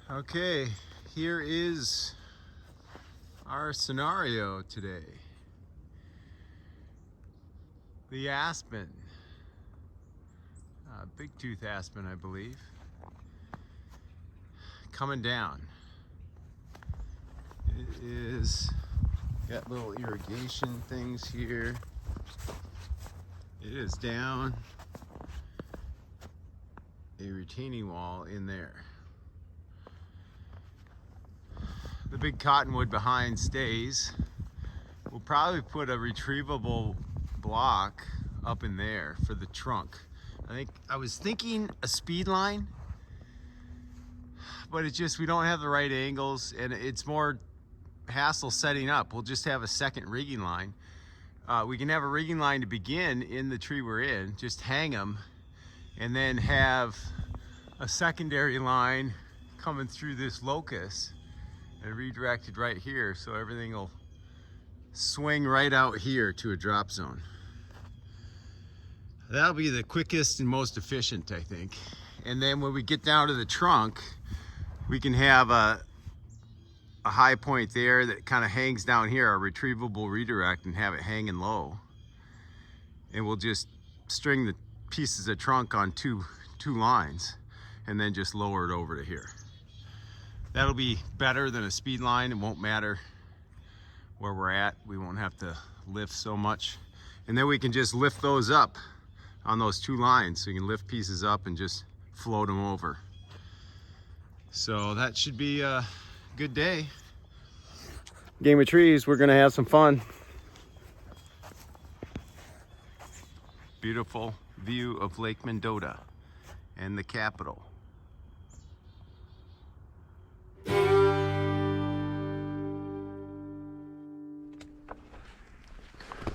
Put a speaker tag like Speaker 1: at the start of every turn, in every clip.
Speaker 1: Okay, here is our scenario today. The Aspen, big tooth aspen, I believe, coming down. It is got little irrigation things here. It is down a retaining wall in there. The big cottonwood behind stays. We'll probably put a retrievable block up in there for the trunk. I was thinking a speed line, but it's just we don't have the right angles and it's more hassle setting up. We'll just have a second rigging line. We can have a rigging line to begin in the tree we're in, just hang them, and then have a secondary line coming through this locus and redirected right here, so everything will swing right out here to a drop zone. That'll be the quickest and most efficient, I think. And then when we get down to the trunk, we can have a high point there that kind of hangs down here, a retrievable redirect, and have it hanging low. And we'll just string the pieces of trunk on two lines and then just lower it over to here. That'll be better than a speed line. It won't matter where we're at. We won't have to lift so much. And then we can just lift those up on those two lines. So you can lift pieces up and just float them over. So that should be a good day. Game of trees, we're gonna have some fun. Beautiful view of Lake Mendota and the capital.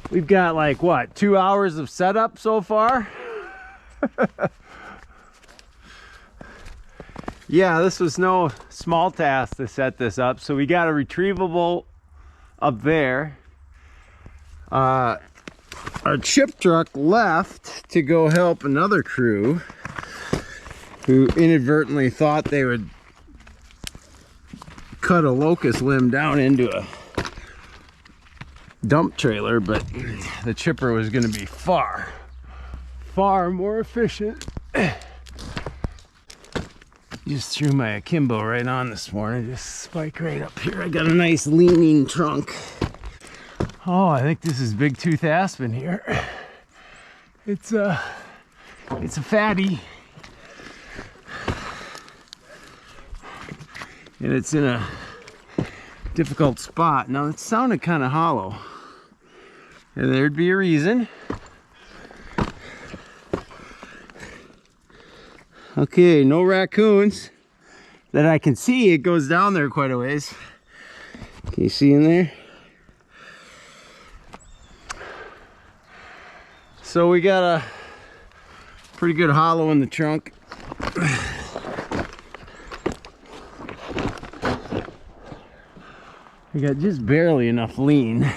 Speaker 1: We've got like what, 2 hours of setup so far? Yeah, this was no small task to set this up. So we got a retrievable up there. Our chip truck left to go help another crew who inadvertently thought they would cut a locust limb down into a dump trailer, but the chipper was going to be far more efficient. Just threw my akimbo right on this morning, just spike right up here. I got a nice leaning trunk. Oh, I think this is big tooth aspen here. It's a fatty, and it's in a difficult spot. Now it sounded kind of hollow, and there'd be a reason. Okay, no raccoons that I can see. It goes down there quite a ways. Can you see in there? So we got a pretty good hollow in the trunk. I got just barely enough lean.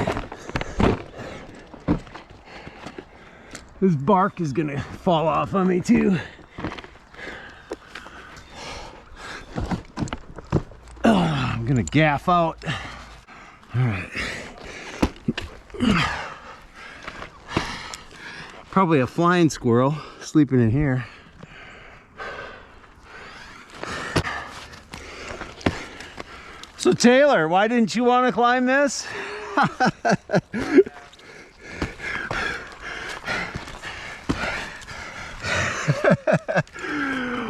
Speaker 1: This bark is gonna fall off on me too. I'm gonna gaff out. All right. Probably a flying squirrel sleeping in here. So Taylor, why didn't you want to climb this?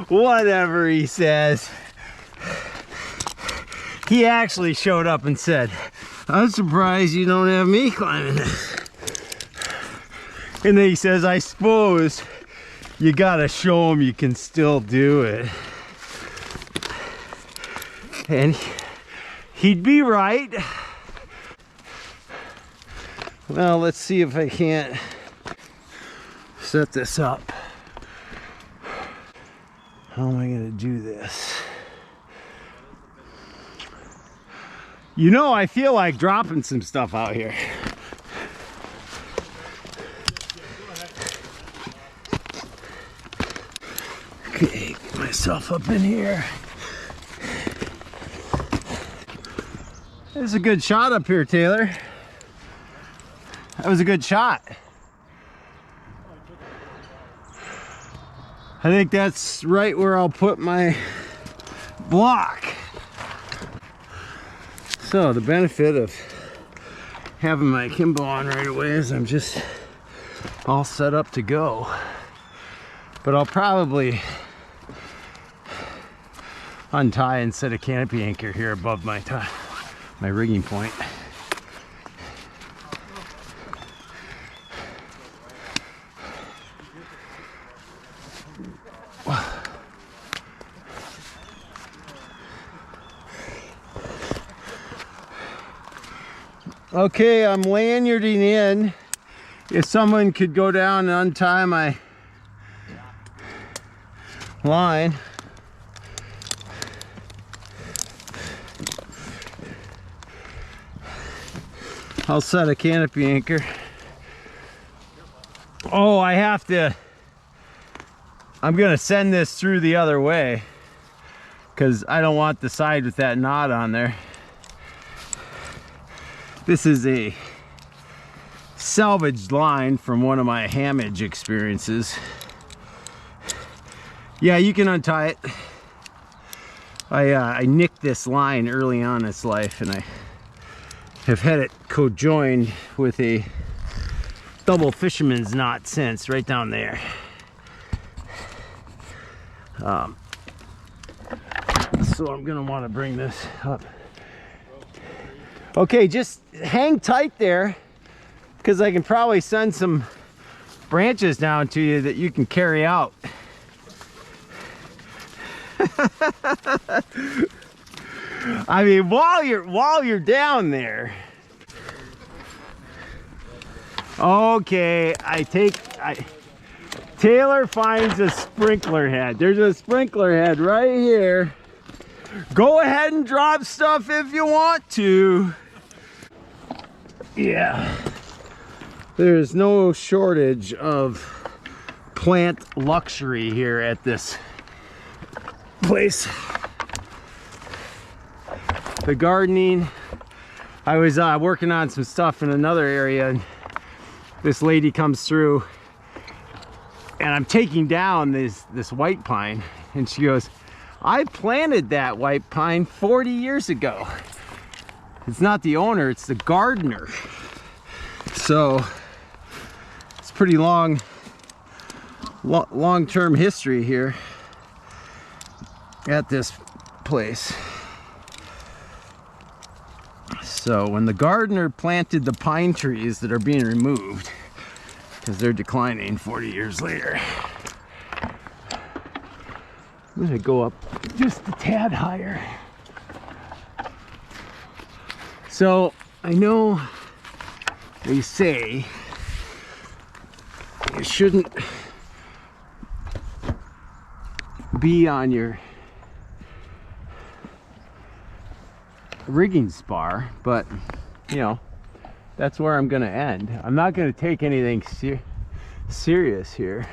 Speaker 1: Whatever he says. He actually showed up and said, I'm surprised you don't have me climbing this. And then he says, I suppose you gotta show him you can still do it. And he'd be right. Well, let's see if I can't set this up. How am I gonna do this? You know, I feel like dropping some stuff out here. Okay, get myself up in here. That was a good shot up here, Taylor. That was a good shot. I think that's right where I'll put my block. So the benefit of having my akimbo on right away is I'm just all set up to go. But I'll probably untie and set a canopy anchor here above my rigging point. Okay, I'm lanyarding in. If someone could go down and untie my line. I'll set a canopy anchor. Oh, I have to. I'm gonna send this through the other way because I don't want the side with that knot on there. This is a salvaged line from one of my hammage experiences. Yeah, you can untie it. I nicked this line early on in its life, and I have had it co-joined with a double fisherman's knot since, right down there. So I'm gonna want to bring this up. Okay, just hang tight there, because I can probably send some branches down to you that you can carry out. I mean, while you're down there. Okay, Taylor finds a sprinkler head. There's a sprinkler head right here. Go ahead and drop stuff if you want to. Yeah, there's no shortage of plant luxury here at this place. The gardening, I was working on some stuff in another area, and this lady comes through, and I'm taking down this white pine, and she goes, I planted that white pine 40 years ago. It's not the owner, it's the gardener. So it's pretty long-term history here at this place. So when the gardener planted the pine trees that are being removed because they're declining 40 years later. I'm gonna go up just a tad higher. So I know they say you shouldn't be on your rigging spar, but you know, that's where I'm gonna end. I'm not gonna take anything serious here.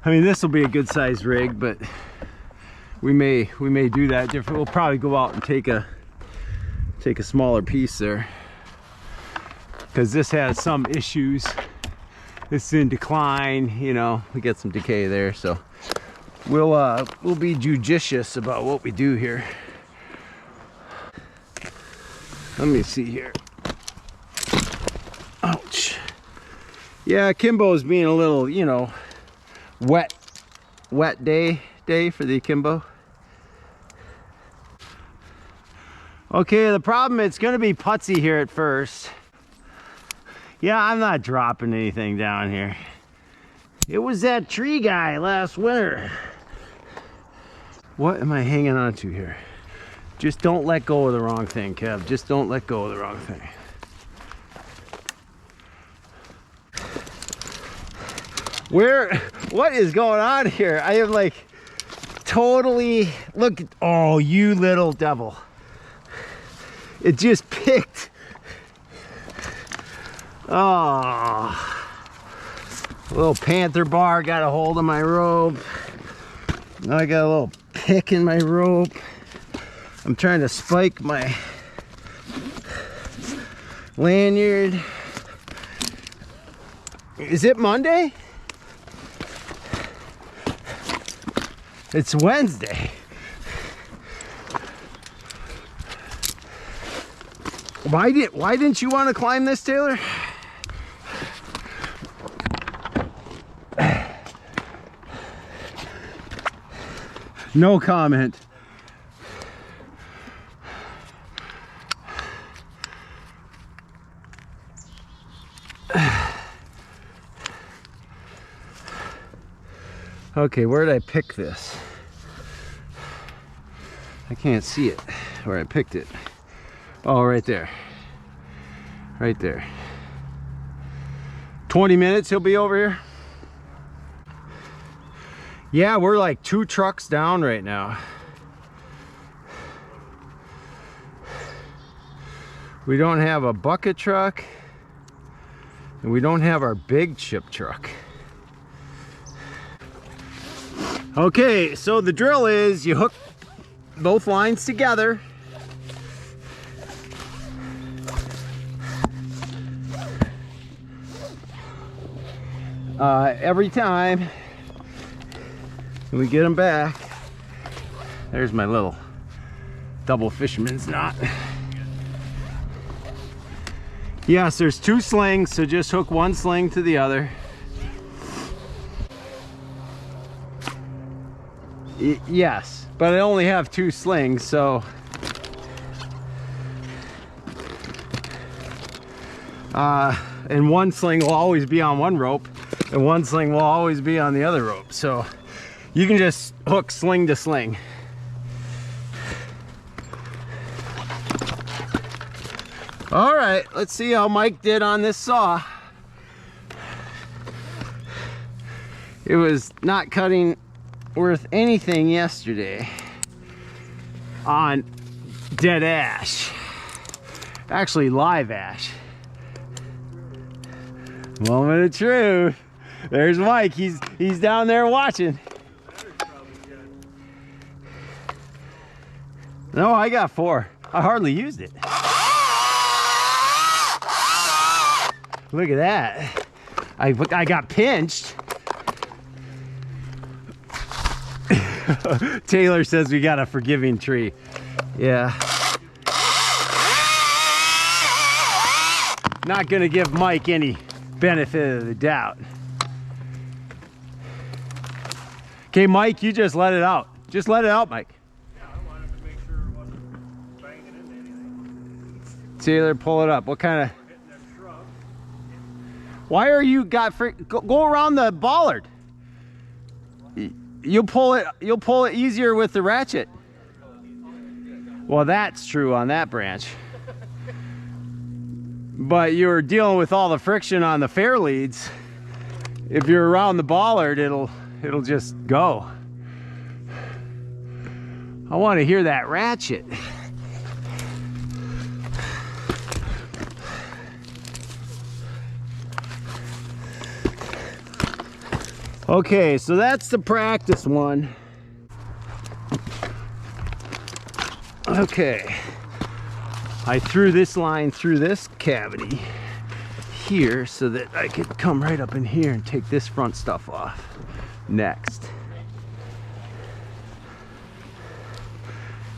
Speaker 1: I mean, this will be a good sized rig, but we may do that different. We'll probably go out and take a smaller piece there, because this has some issues. This is in decline, you know, we get some decay there, so we'll be judicious about what we do here. Let me see here. Ouch. Yeah, Akimbo's being a little, you know, wet day for the akimbo. Okay, the problem, it's gonna be putsy here at first. Yeah, I'm not dropping anything down here. It was that tree guy last winter. What am I hanging on to here? Just don't let go of the wrong thing, Kev. Just don't let go of the wrong thing. What is going on here? I am like totally, look, oh, you little devil. It just picked. Oh, a little panther bar got a hold of my rope. Now I got a little pick in my rope. I'm trying to spike my lanyard. Is it Monday? It's Wednesday. Why didn't you want to climb this, Taylor? No comment. Okay, where did I pick this? I can't see it where I picked it. Oh, right there. Right there. 20 minutes he'll be over here. Yeah, we're like 2 trucks down right now. We don't have a bucket truck, and we don't have our big chip truck. Okay, so the drill is you hook both lines together. Every time we get them back. There's my little double fisherman's knot. Yes, there's 2 slings, so just hook one sling to the other. Yes, but I only have 2 slings, so and one sling will always be on one rope, and one sling will always be on the other rope, so you can just hook sling to sling. All right, let's see how Mike did on this saw. It was not cutting worth anything yesterday on dead ash. Actually, live ash. Moment of truth. There's Mike. He's down there watching. No, I got 4. I hardly used it. Look at that. I got pinched. Taylor says we got a forgiving tree. Yeah. Not gonna give Mike any benefit of the doubt. Okay, Mike, you just let it out. Just let it out, Mike.
Speaker 2: Yeah, I wanted to make sure it wasn't banging into anything.
Speaker 1: Taylor, pull it up. What kind of... Why are you got... Go around the bollard. You'll pull it easier with the ratchet. Well, that's true on that branch. But you're dealing with all the friction on the fair leads. If you're around the bollard, it'll just go. I want to hear that ratchet. Okay, so that's the practice one. Okay, I threw this line through this cavity here so that I could come right up in here and take this front stuff off next.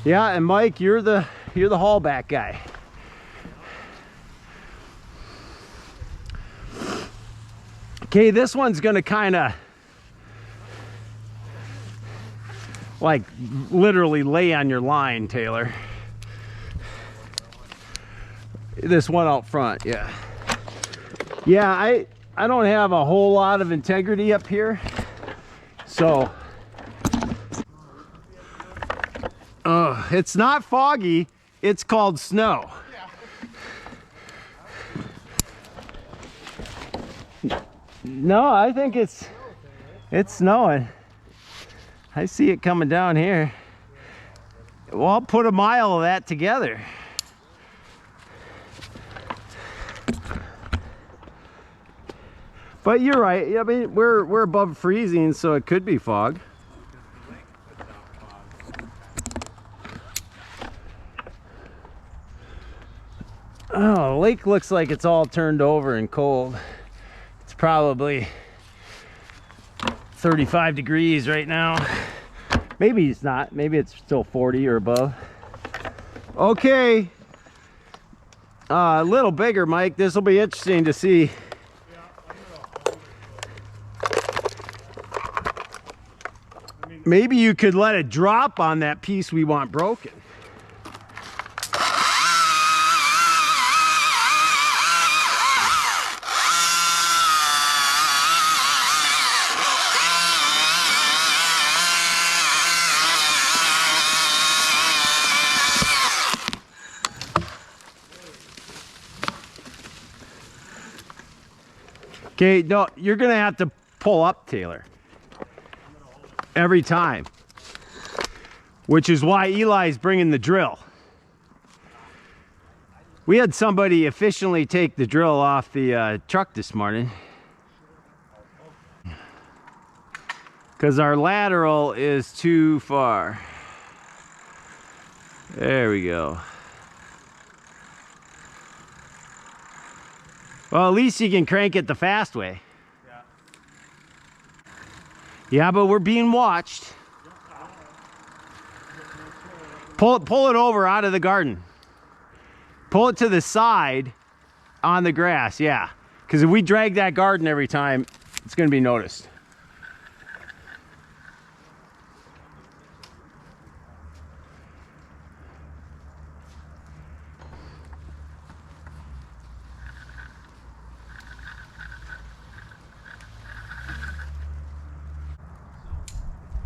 Speaker 1: Yeah, and Mike, you're the haulback guy. Okay, this one's gonna kind of like literally lay on your line, Taylor. This one out front, yeah. Yeah, I don't have a whole lot of integrity up here, so it's not foggy, it's called snow. No, I think it's snowing. I see it coming down here. Well, I'll put a mile of that together. But you're right. I mean, we're above freezing, so it could be fog. Oh, the lake looks like it's all turned over and cold. It's probably 35 degrees right now. Maybe it's not. Maybe it's still 40 or above. Okay. A little bigger, Mike. This will be interesting to see. Maybe you could let it drop on that piece we want broken. Okay, no, you're gonna have to pull up, Taylor. Every time. Which is why Eli's bringing the drill. We had somebody efficiently take the drill off the truck this morning. Because our lateral is too far. There we go. Well, at least you can crank it the fast way. Yeah, but we're being watched. Pull it over out of the garden. Pull it to the side on the grass, yeah. Because if we drag that garden every time, it's going to be noticed.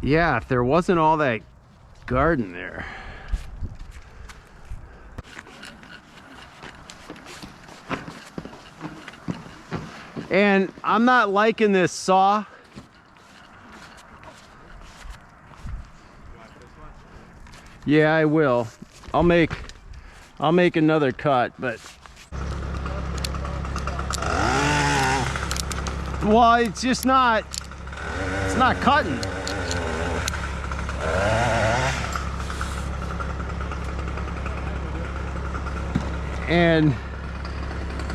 Speaker 1: Yeah, if there wasn't all that garden there. And I'm not liking this saw. Yeah, I will. I'll make another cut, but well, it's just not cutting. And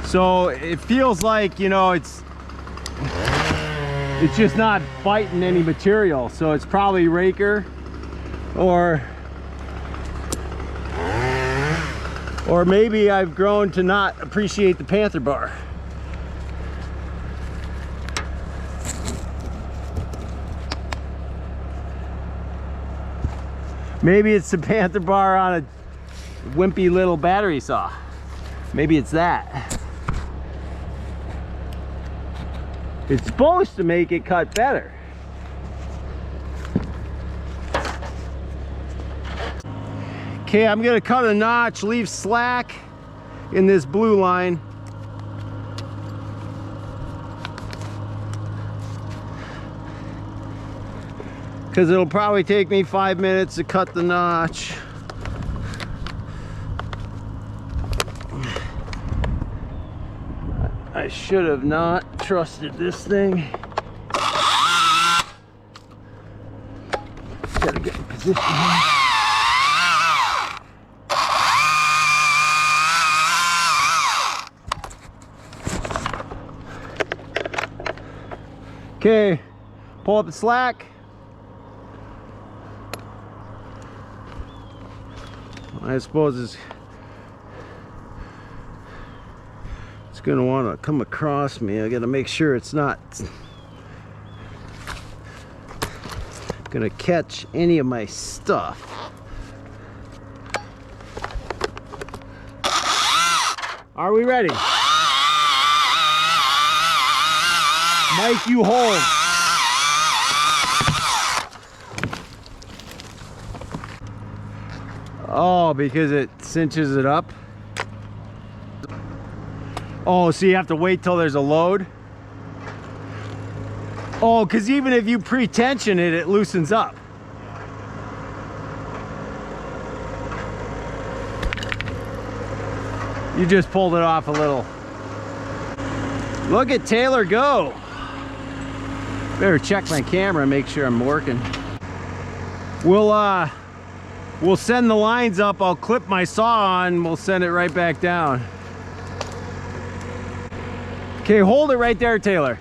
Speaker 1: so it feels like, you know, it's just not biting any material. So it's probably raker or maybe I've grown to not appreciate the Panther bar. Maybe it's the Panther bar on a wimpy little battery saw. Maybe it's that. It's supposed to make it cut better. Okay, I'm gonna cut a notch, leave slack in this blue line. Because it'll probably take me 5 minutes to cut the notch. I should have not trusted this thing. Gotta get in position here. Okay, pull up the slack. I suppose it's gonna want to come across me. I gotta make sure it's not gonna catch any of my stuff. Are we ready? Mike, you hold. Oh, because it cinches it up. Oh, so you have to wait till there's a load? Oh, because even if you pre-tension it, it loosens up. You just pulled it off a little. Look at Taylor go. Better check my camera and make sure I'm working. We'll send the lines up. I'll clip my saw on. We'll send it right back down. Okay, hold it right there, Taylor.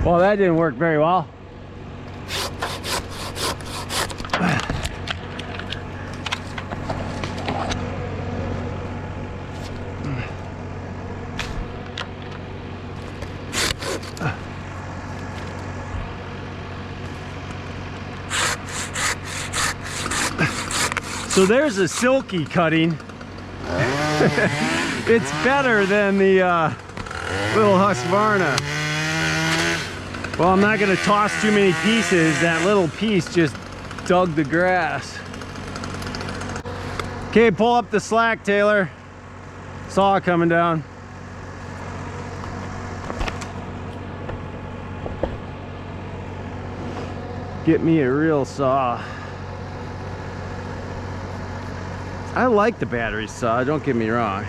Speaker 1: Well, that didn't work very well. So there's a silky cutting. It's better than the little Husqvarna. Well, I'm not gonna toss too many pieces. That little piece just dug the grass. Okay, pull up the slack, Taylor. Saw coming down. Get me a real saw. I like the battery saw, don't get me wrong.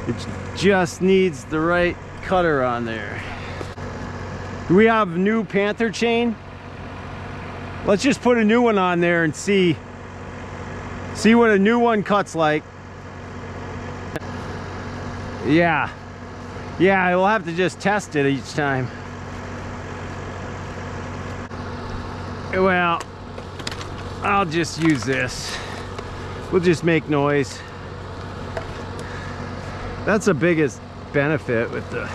Speaker 1: It just needs the right cutter on there. Do we have new Panther chain? Let's just put a new one on there and see what a new one cuts like. Yeah, we'll have to just test it each time. Well, I'll just use this. We'll just make noise. That's the biggest benefit with the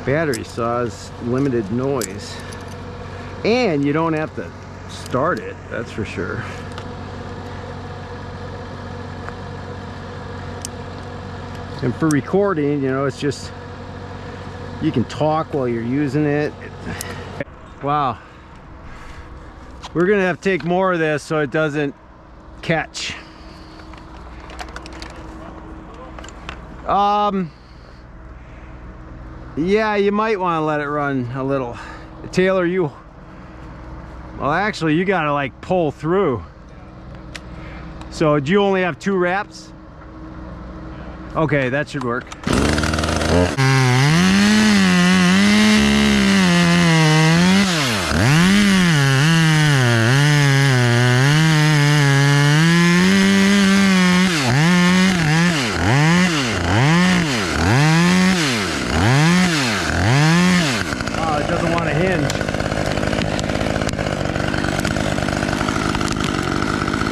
Speaker 1: battery saw is limited noise. And you don't have to start it, that's for sure. And for recording, you know, it's just, you can talk while you're using it. Wow. We're gonna have to take more of this so it doesn't catch. Yeah, you might want to let it run a little. Taylor, well, actually, you gotta like pull through. So, do you only have 2 wraps? Okay, that should work.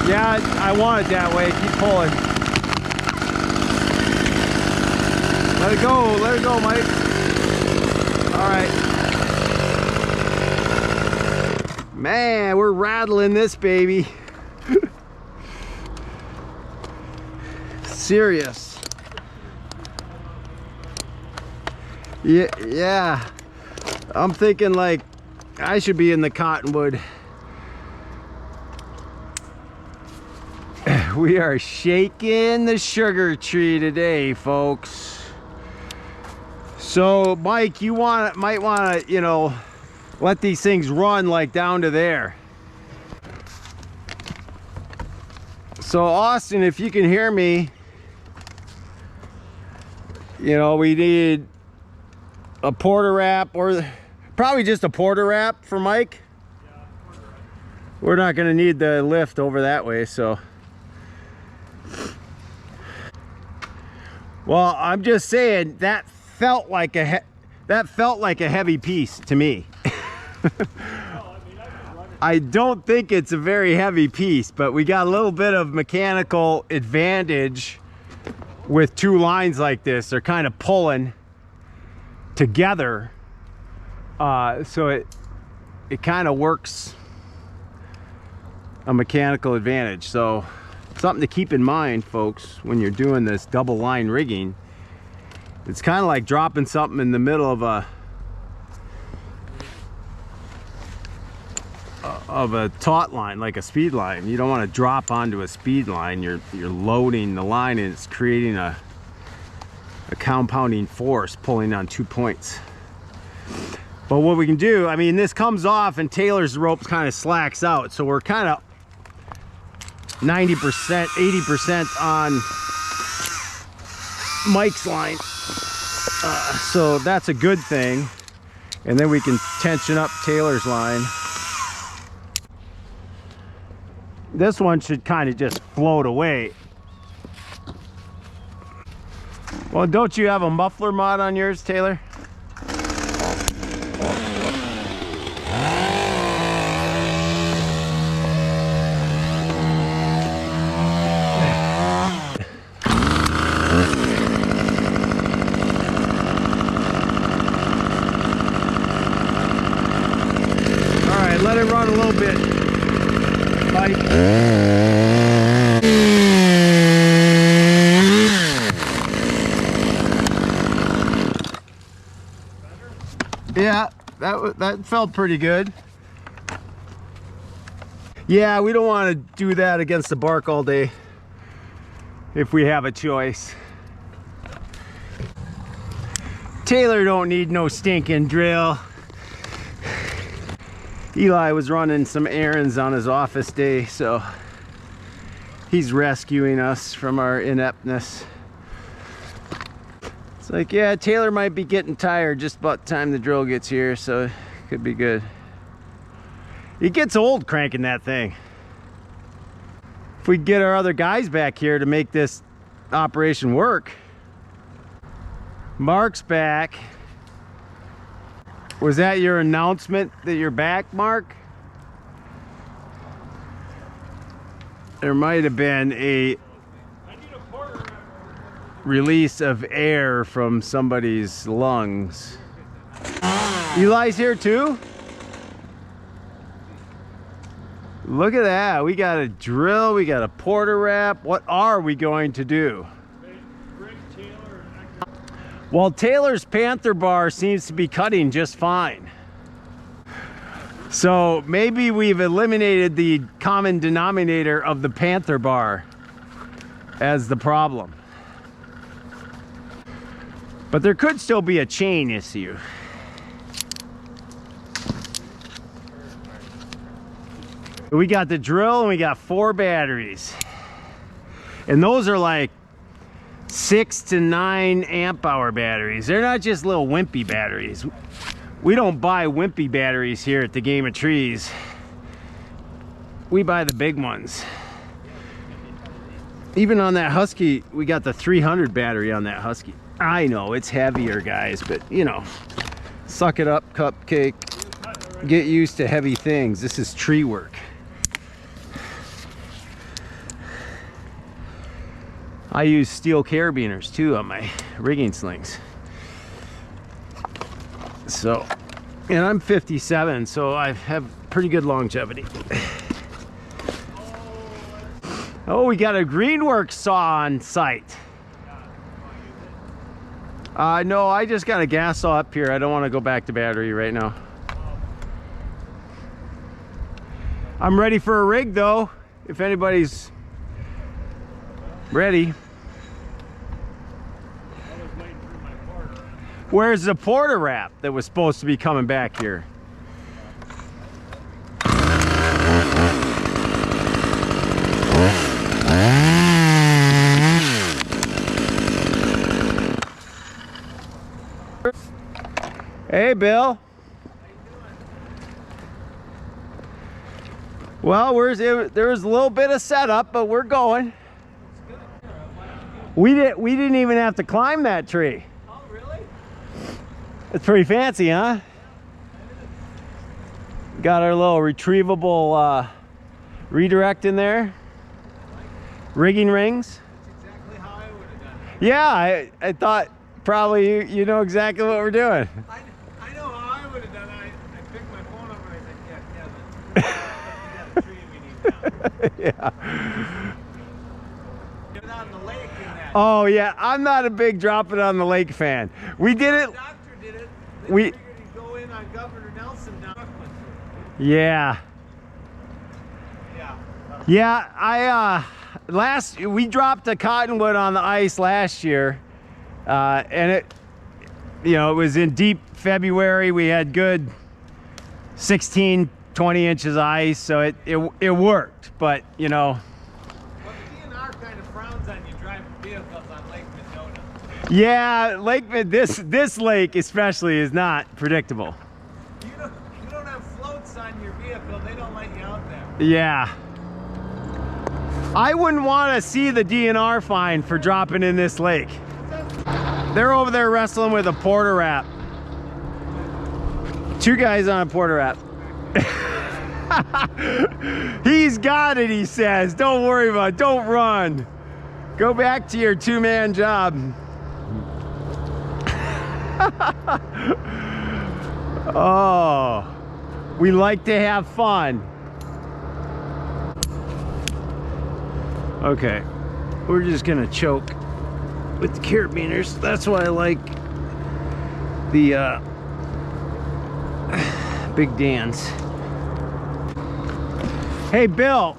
Speaker 1: Yeah, I want it that way. Keep pulling. Let it go, Mike. All right. Man, we're rattling this baby. Serious. Yeah. I'm thinking like I should be in the cottonwood. We are shaking the sugar tree today, folks. So, Mike, you might want to, you know, let these things run like down to there. So, Austin, if you can hear me, you know, we need a porter wrap, or probably just a porter wrap for Mike.
Speaker 2: Yeah, porter wrap.
Speaker 1: We're not going to need the lift over that way, so. Well, I'm just saying that felt like a heavy piece to me. I don't think it's a very heavy piece, but we got a little bit of mechanical advantage with 2 lines like this. They're kind of pulling together, so it kind of works a mechanical advantage. So something to keep in mind, folks, when you're doing this double line rigging. It's kind of like dropping something in the middle of a taut line, like a speed line. You don't want to drop onto a speed line. You're loading the line, and it's creating a compounding force pulling on 2 points. But what we can do, I mean, this comes off and Taylor's rope kind of slacks out, so we're kind of 90%, 80% on Mike's line. So that's a good thing. And then we can tension up Taylor's line. This one should kind of just float away. Well, don't you have a muffler mod on yours, Taylor? All right, let it run a little bit, Mike. Yeah, that felt pretty good. Yeah, we don't want to do that against the bark all day if we have a choice. Taylor don't need no stinking drill. Eli was running some errands on his office day, so he's rescuing us from our ineptness. It's like, yeah, Taylor might be getting tired just about the time the drill gets here, so it could be good. It gets old cranking that thing. If we get our other guys back here to make this operation work. Mark's back. Was that your announcement that you're back, Mark? There might have been a release of air from somebody's lungs. Eli's here too? Look at that. We got a drill, we got a porter wrap. What are we going to do? Well, Taylor's Panther bar seems to be cutting just fine. So maybe we've eliminated the common denominator of the Panther bar as the problem. But there could still be a chain issue. We got the drill and we got 4 batteries. And those are like 6 to 9 amp hour batteries. They're not just little wimpy batteries. We don't buy wimpy batteries here at the Game of Trees. We buy the big ones. Even on that Husky, we got the 300 battery on that Husky. I know it's heavier, guys, but you know, suck it up, cupcake. Get used to heavy things. This is tree work. I use steel carabiners too on my rigging slings. So, and I'm 57, so I have pretty good longevity. Oh, we got a Greenworks saw on site. No, I just got a gas saw up here. I don't want to go back to battery right now. I'm ready for a rig though, if anybody's ready. Where's the porter wrap that was supposed to be coming back here? Hey, Bill. Well, there was a little bit of setup, but we're going. We didn't even have to climb that tree.
Speaker 3: Oh, really?
Speaker 1: It's pretty fancy, huh? Got our little retrievable redirect in there. Rigging rings.
Speaker 3: That's exactly how I would have done it.
Speaker 1: Yeah, I thought probably you know exactly what we're doing.
Speaker 3: I know how I would have done it. I picked my phone up and I said, yeah, Kevin, we got a tree we need down.
Speaker 1: Yeah.
Speaker 3: Get it on the lake in that.
Speaker 1: Oh yeah, I'm not a big drop it on the lake fan. We did it.
Speaker 3: The doctor did it. They
Speaker 1: We-
Speaker 3: figured he'd go in on Governor Nelson down.
Speaker 1: Yeah.
Speaker 3: Yeah.
Speaker 1: Yeah, we dropped a cottonwood on the ice last year, and it was in deep February. We had good 16, 20 inches of ice, so it worked. But Yeah, this lake especially is not predictable.
Speaker 3: You don't have floats on your vehicle. They don't let you out there.
Speaker 1: Yeah. I wouldn't want to see the DNR fine for dropping in this lake. They're over there wrestling with a porter wrap. 2 guys on a porter wrap. He's got it, he says. Don't worry about it. Don't run. Go back to your 2-man job. Oh, we like to have fun. Okay, we're just gonna choke with the carabiners. That's why I like the Big Dan's. Hey Bill,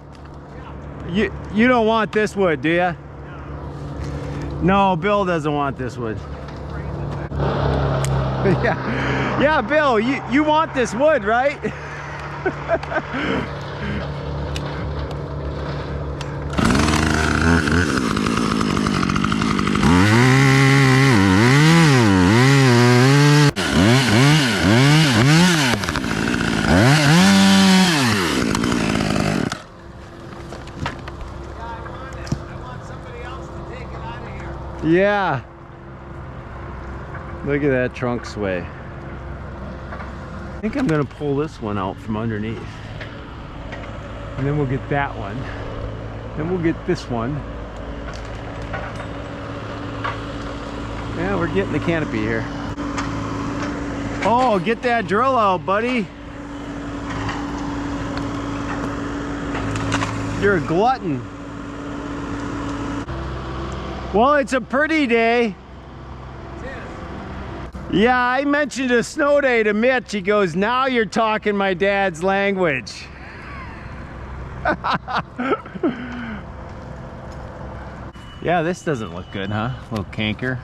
Speaker 1: you don't want this wood, do you? No, Bill doesn't want this wood. Yeah, Bill, you want this wood, right? Yeah. Look at that trunk sway. I think I'm gonna pull this one out from underneath. And then we'll get that one. Then we'll get this one. Yeah, we're getting the canopy here. Oh, get that drill out, buddy. You're a glutton. Well, it's a pretty day. Yeah, I mentioned a snow day to Mitch. He goes, now you're talking my dad's language. Yeah, this doesn't look good, huh? A little canker.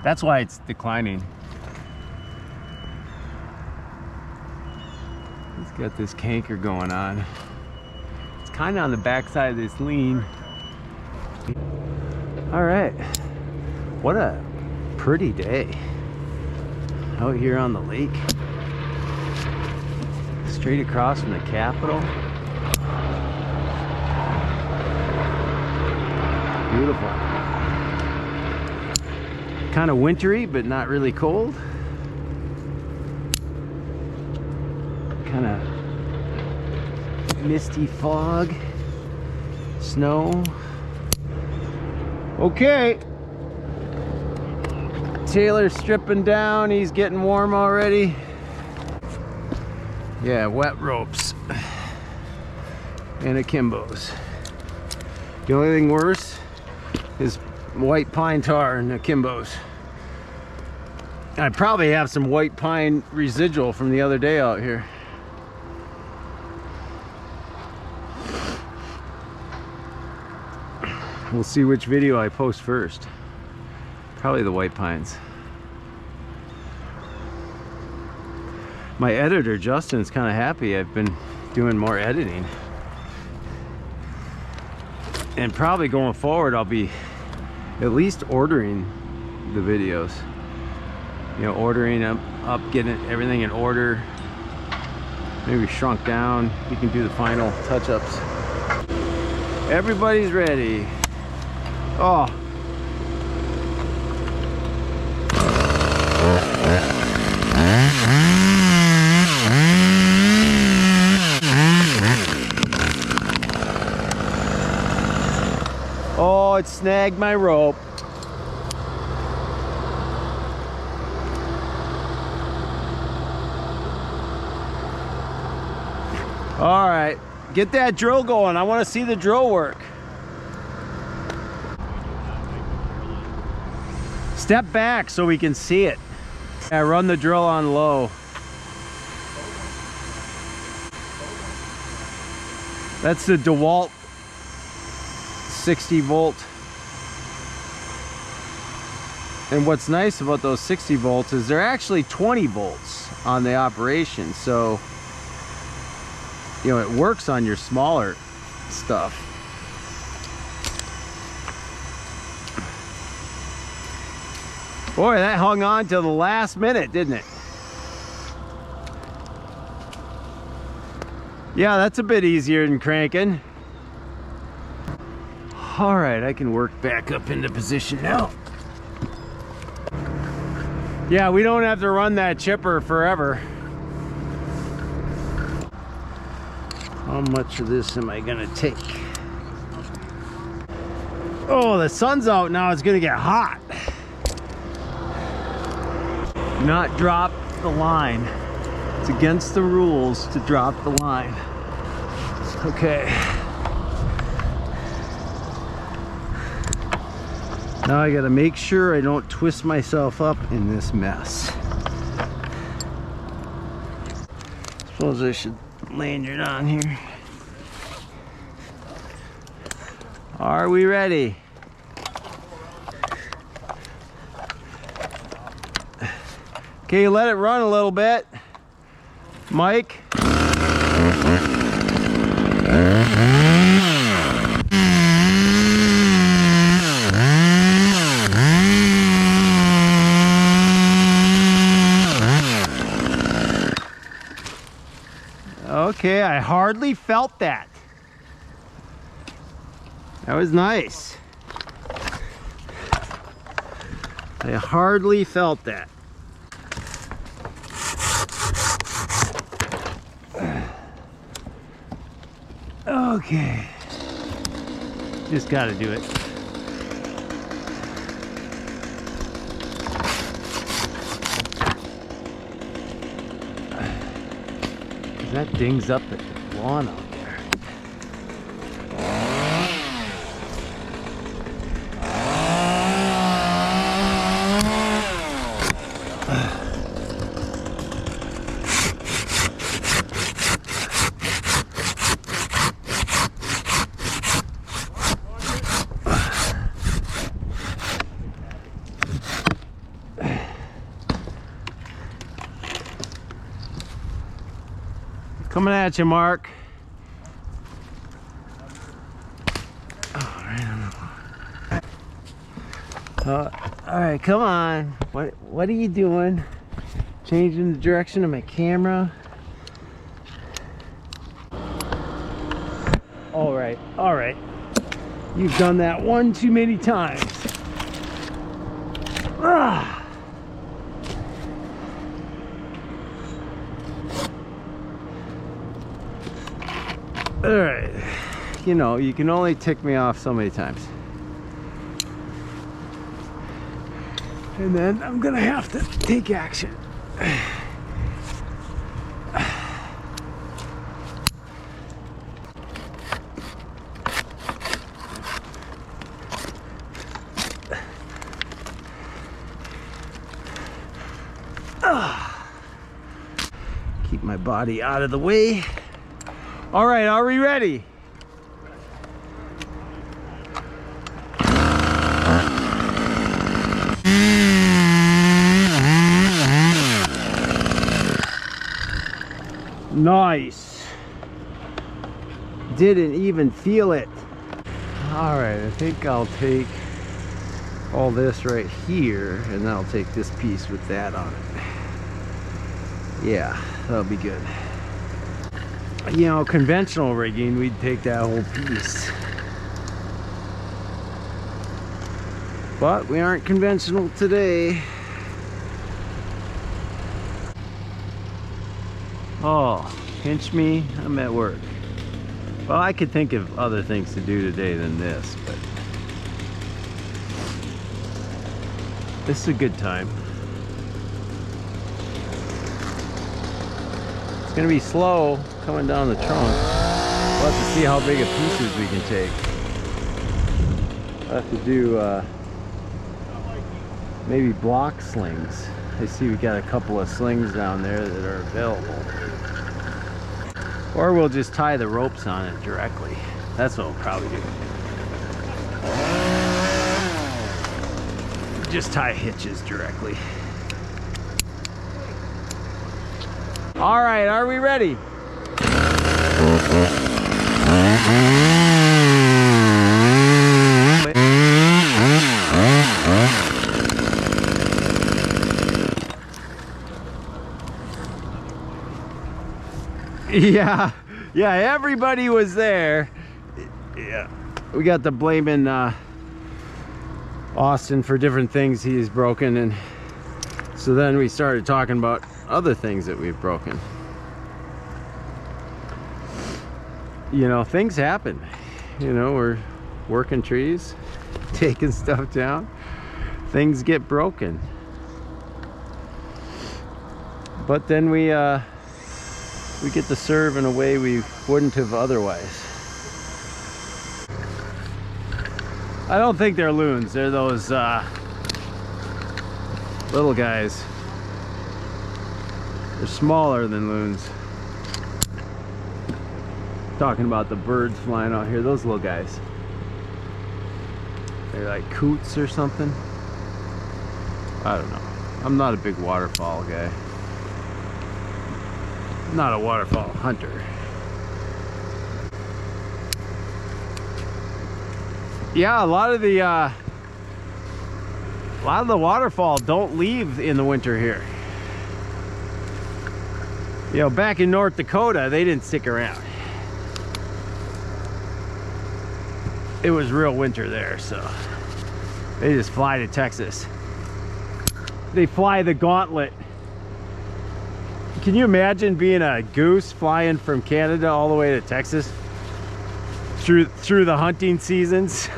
Speaker 1: That's why it's declining. It's got this canker going on. It's kind of on the backside of this lean. All right, what a pretty day out here on the lake, straight across from the Capitol. Beautiful. Kind of wintry, but not really cold. Kind of misty fog, snow. Okay, Taylor's stripping down. He's getting warm already. Yeah, wet ropes and akimbos. The only thing worse is white pine tar and akimbos. I probably have some white pine residual from the other day out here. We'll see which video I post first. Probably the white pines. My editor, Justin's kind of happy I've been doing more editing. And probably going forward, I'll be at least ordering the videos. You know, ordering them up, getting everything in order. Maybe shrunk down. You can do the final touch-ups. Everybody's ready. Oh. Oh, it snagged my rope. All right, get that drill going. I want to see the drill work. Step back so we can see it. Yeah, run the drill on low. That's the DeWalt 60 volt. And what's nice about those 60 volts is they're actually 20 volts on the operation. So, you know, it works on your smaller stuff. Boy, that hung on till the last minute, didn't it? Yeah, that's a bit easier than cranking. All right, I can work back up into position now. Yeah, we don't have to run that chipper forever. How much of this am I gonna take? Oh, the sun's out now, it's gonna get hot. Do not drop the line. It's against the rules to drop the line. Okay. Now I gotta make sure I don't twist myself up in this mess. Suppose I should lanyard on here. Are we ready? Okay, let it run a little bit. Mike. Okay, I hardly felt that. That was nice. I hardly felt that. Okay. Just gotta do it. That dings up the lawn out there. Coming at you, Mark. All right, come on. What are you doing? Changing the direction of my camera. All right, all right. You've done that one too many times. Ah. All right, you know, you can only tick me off so many times. And then I'm gonna have to take action. Keep my body out of the way. All right, are we ready? Nice. Didn't even feel it. All right, I think I'll take all this right here, and then I'll take this piece with that on it. Yeah, that'll be good. You know, conventional rigging, we'd take that whole piece. But we aren't conventional today. Oh, pinch me, I'm at work. Well, I could think of other things to do today than this, but this is a good time. It's gonna be slow coming down the trunk. We'll have to see how big of pieces we can take. I'll have to do maybe block slings. I see we got a couple of slings down there that are available. Or we'll just tie the ropes on it directly. That's what we'll probably do. Just tie hitches directly. All right, are we ready? Yeah, yeah, everybody was there. Yeah, we got to blaming Austin for different things he's broken, and so then we started talking about other things that we've broken. You know, things happen. You know, we're working trees, taking stuff down. Things get broken. But then we get to serve in a way we wouldn't have otherwise. I don't think they're loons. They're those little guys. They're smaller than loons. Talking about the birds flying out here, those little guys. They're like coots or something. I don't know. I'm not a big waterfowl guy. I'm not a waterfowl hunter. Yeah, a lot of the waterfowl don't leave in the winter here. You know, back in North Dakota, they didn't stick around. It was real winter there, so they just fly to Texas. They fly the gauntlet. Can you imagine being a goose flying from Canada all the way to Texas through the hunting seasons?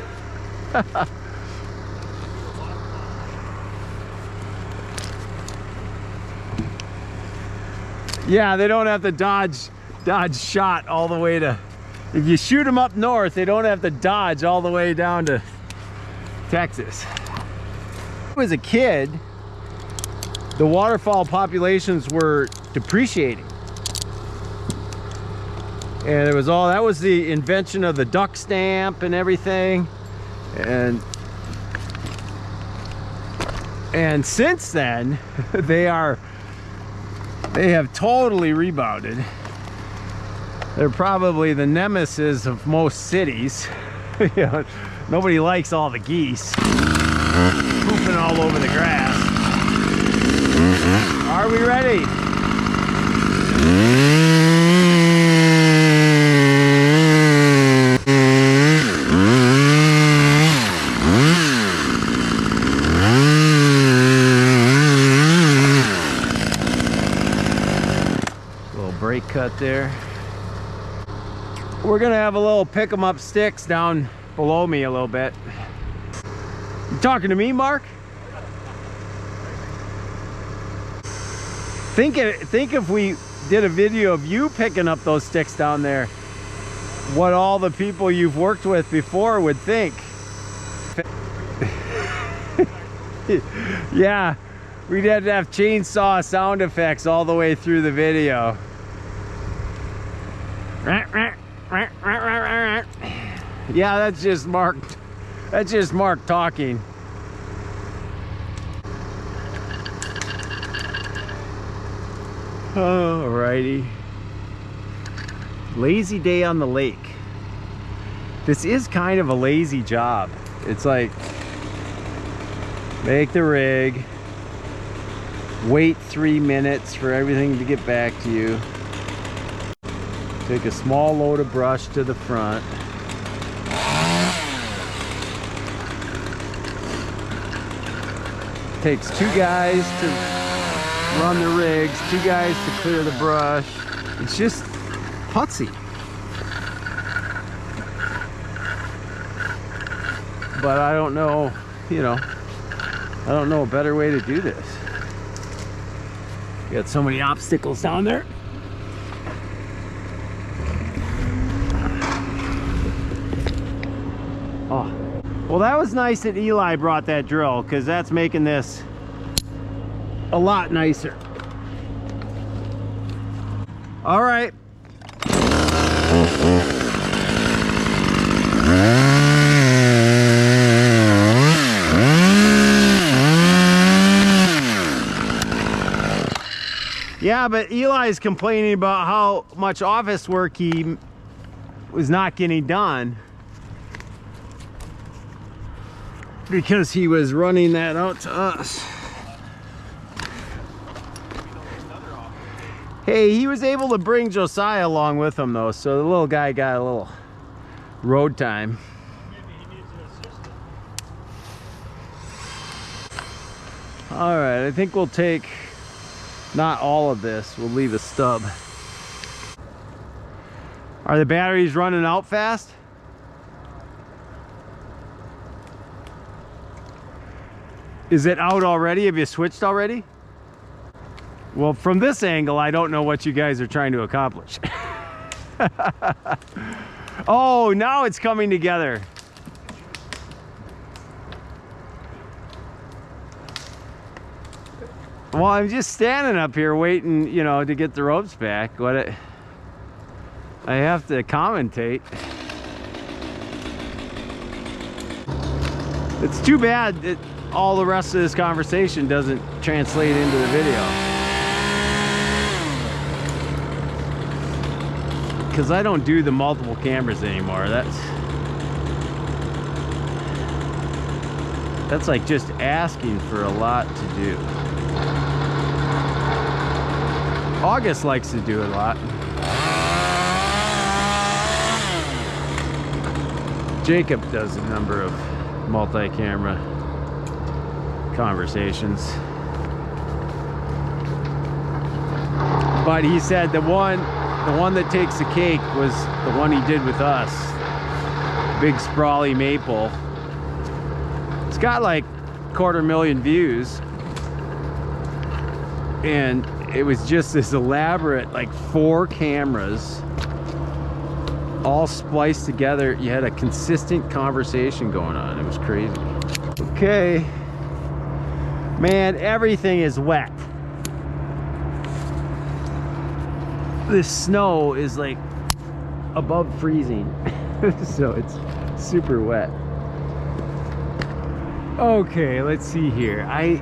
Speaker 1: Yeah, they don't have to dodge shot all the way to, if you shoot them up north, they don't have to dodge all the way down to Texas. When I was a kid, the waterfowl populations were depreciating. And it was all, that was the invention of the duck stamp and everything. And since then, they have totally rebounded. They're probably the nemesis of most cities. You know, nobody likes all the geese pooping all over the grass. Are we ready? Little brake cut there. We're gonna have a little pick 'em up sticks down below me a little bit. You talking to me, Mark? Think if we did a video of you picking up those sticks down there, what all the people you've worked with before would think. Yeah, we'd have to have chainsaw sound effects all the way through the video. Yeah, that's just Mark. That's just Mark talking. Alrighty. Lazy day on the lake. This is kind of a lazy job. It's like, make the rig, wait 3 minutes for everything to get back to you, take a small load of brush to the front, takes 2 guys to run the rigs, 2 guys to clear the brush. It's just putsy. But I don't know, you know, I don't know a better way to do this. Got so many obstacles down there. Oh, well, that was nice that Eli brought that drill, because that's making this a lot nicer. All right. Yeah, but Eli's complaining about how much office work he was not getting done because he was running that out to us. Hey, he was able to bring Josiah along with him though, so the little guy got a little road time.
Speaker 2: Maybe he needs an assistant.
Speaker 1: All right, I think we'll take not all of this. We'll leave a stub. Are the batteries running out fast? Is it out already? Have you switched already? Well, from this angle, I don't know what you guys are trying to accomplish. Oh, now it's coming together. Well, I'm just standing up here waiting, you know, to get the ropes back. I have to commentate. It's too bad that all the rest of this conversation doesn't translate into the video. Because I don't do the multiple cameras anymore. That's like just asking for a lot to do. August likes to do a lot. Jacob does a number of multi-camera conversations. But he said the one that takes the cake was the one he did with us. Big sprawly maple. It's got like 250,000 views. And it was just this elaborate, like 4 cameras all spliced together. You had a consistent conversation going on. It was crazy. Okay. Man, everything is wet. This snow is like above freezing. So it's super wet. Okay, let's see here. I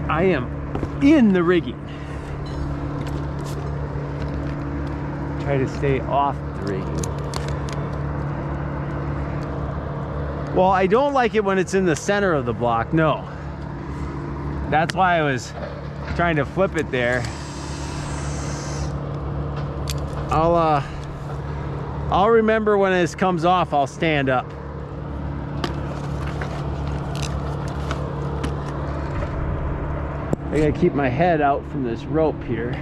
Speaker 1: am in the rigging. Try to stay off the rigging. Well, I don't like it when it's in the center of the block. No. That's why I was trying to flip it there. I'll remember when this comes off, I'll stand up. I gotta keep my head out from this rope here.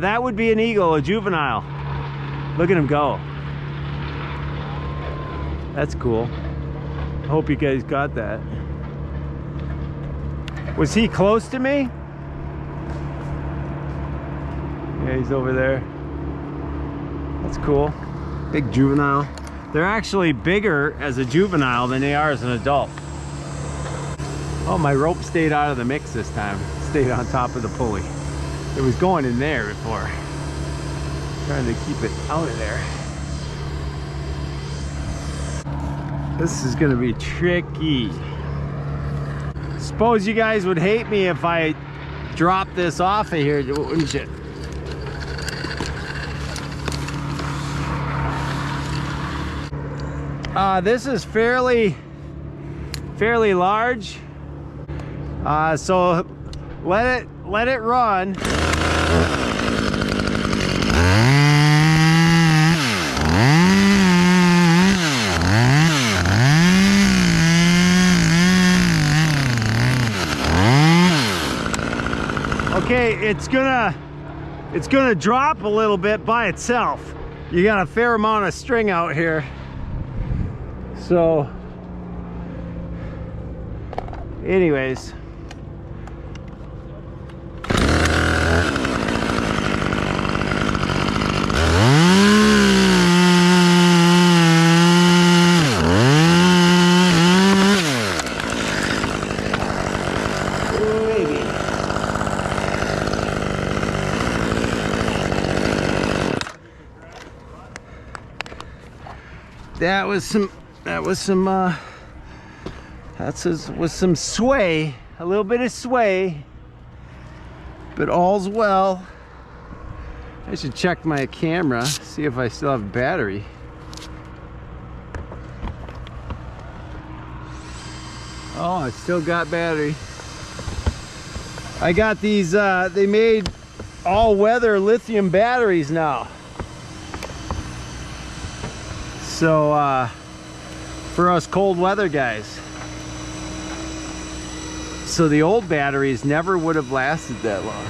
Speaker 1: That would be an eagle, a juvenile. Look at him go. That's cool. I hope you guys got that. Was he close to me? Yeah, he's over there. That's cool. Big juvenile. They're actually bigger as a juvenile than they are as an adult. Oh, my rope stayed out of the mix this time. Stayed on top of the pulley. It was going in there before. Trying to keep it out of there. This is gonna be tricky. Suppose you guys would hate me if I dropped this off of here, wouldn't you? This is fairly large. So let it run. Okay, it's gonna drop a little bit by itself. You got a fair amount of string out here. So anyways, That was some sway, a little bit of sway, but all's well. I should check my camera, see if I still have battery. Oh, I still got battery. I got these, they made all-weather lithium batteries now. So, for us cold weather guys. So the old batteries never would have lasted that long.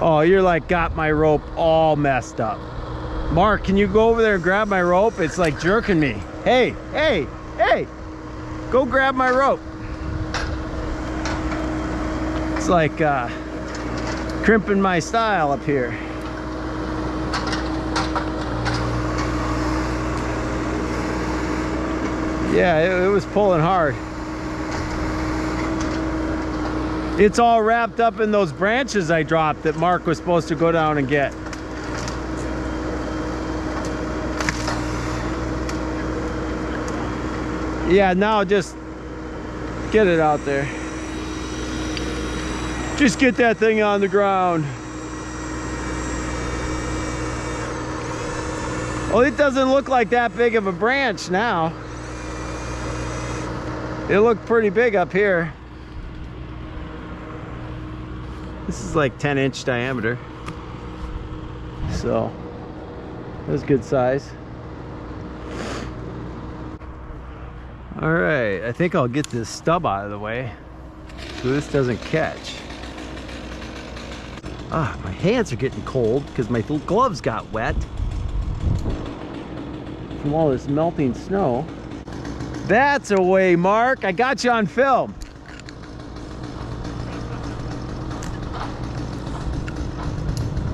Speaker 1: Oh, you're like got my rope all messed up. Mark, can you go over there and grab my rope? It's like jerking me. Hey, hey, hey, go grab my rope. It's like crimping my style up here. Yeah, it was pulling hard. It's all wrapped up in those branches I dropped that Mark was supposed to go down and get. Yeah, now just get it out there. Just get that thing on the ground. Well, it doesn't look like that big of a branch now. It looked pretty big up here. This is like 10-inch diameter. So, that's good size. All right, I think I'll get this stub out of the way so this doesn't catch. Ah, my hands are getting cold because my gloves got wet from all this melting snow. That's a way, Mark. I got you on film.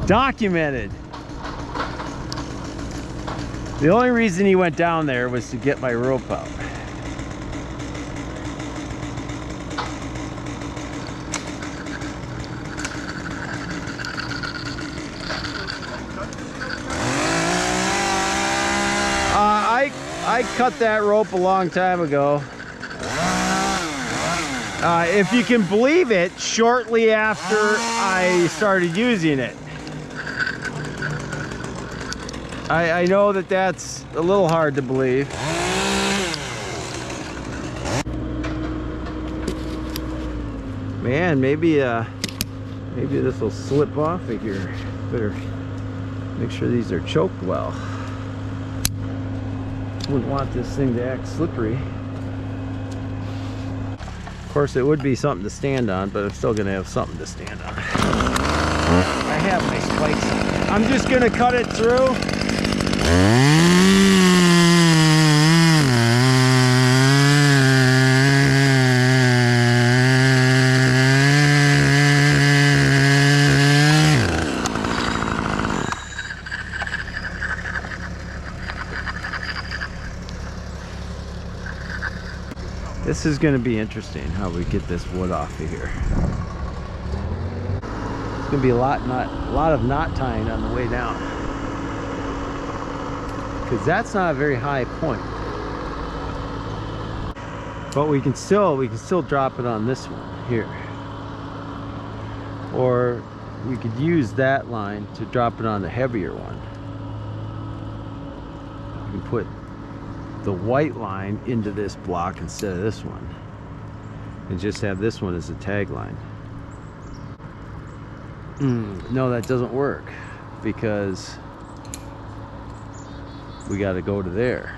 Speaker 1: Documented. The only reason he went down there was to get my rope out. I cut that rope a long time ago. If you can believe it, shortly after I started using it. I know that that's a little hard to believe. Man, maybe this will slip off of here. Better make sure these are choked well. Wouldn't want this thing to act slippery. Of course, it would be something to stand on, but I'm still gonna have something to stand on. I have my spikes. I'm just gonna cut it through. This is going to be interesting how we get this wood off of here. It's going to be a lot of knot tying on the way down, because that's not a very high point. But we can still drop it on this one here, or we could use that line to drop it on the heavier one. We can put the white line into this block instead of this one, and just have this one as a tag line. No, that doesn't work, because we got to go to there.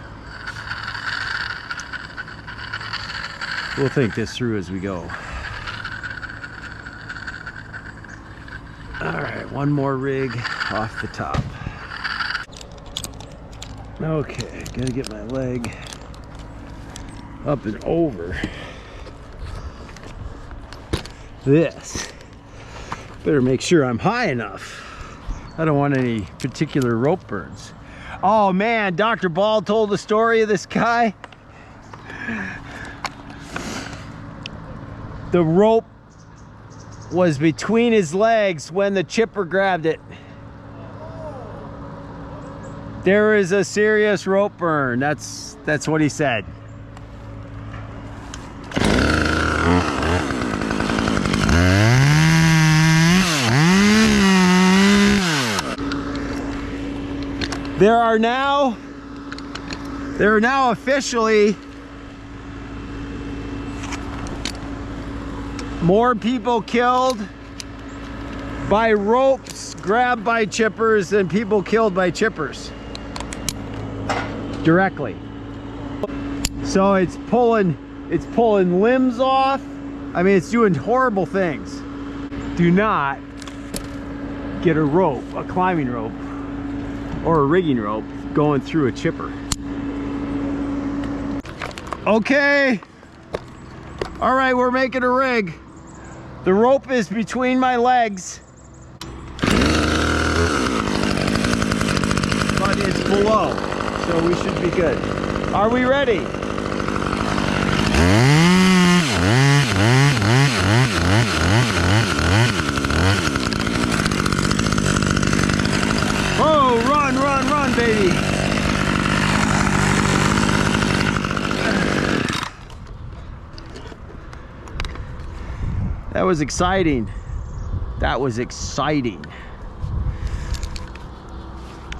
Speaker 1: We'll think this through as we go. All right, one more rig off the top. Okay, gotta get my leg up and over this. Better make sure I'm high enough. I don't want any particular rope burns. Oh man, Dr. Ball told the story of this guy. The rope was between his legs when the chipper grabbed it. There is a serious rope burn. That's what he said. There are now officially more people killed by ropes grabbed by chippers than people killed by chippers directly. So it's pulling limbs off. I mean, it's doing horrible things. Do not get a rope, a climbing rope or a rigging rope going through a chipper. Okay. All right, we're making a rig. The rope is between my legs, but it's below, so we should be good. Are we ready? Oh, run, run, run, baby. That was exciting. That was exciting.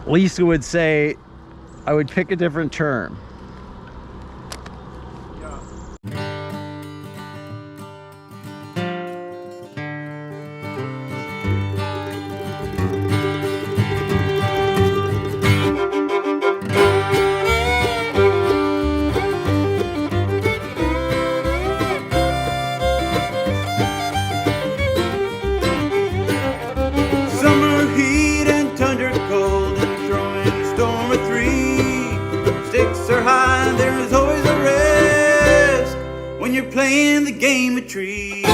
Speaker 1: Lisa would say, I would pick a different term.
Speaker 4: Playing the game of trees.